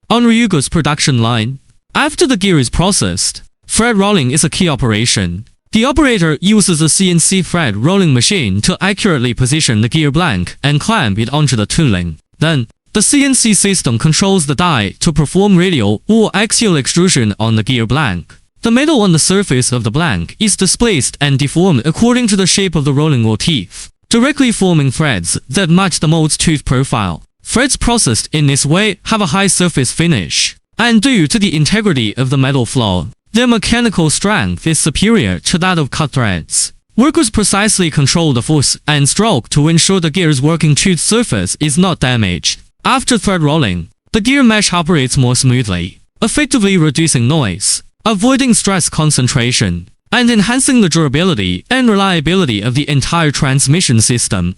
On RIUGOR's production line, after the gear is processed, thread rolling is a key operation. The operator uses a CNC thread rolling machine to accurately position the gear blank and clamp it onto the tooling. Then, the CNC system controls the die to perform radial or axial extrusion on the gear blank. The metal on the surface of the blank is displaced and deformed according to the shape of the rolling wheel teeth, directly forming threads that match the mold's tooth profile. Threads processed in this way have a high surface finish, and due to the integrity of the metal flow, their mechanical strength is superior to that of cut threads. Workers precisely control the force and stroke to ensure the gear's working tooth surface is not damaged. After thread rolling, the gear mesh operates more smoothly, effectively reducing noise, avoiding stress concentration, and enhancing the durability and reliability of the entire transmission system.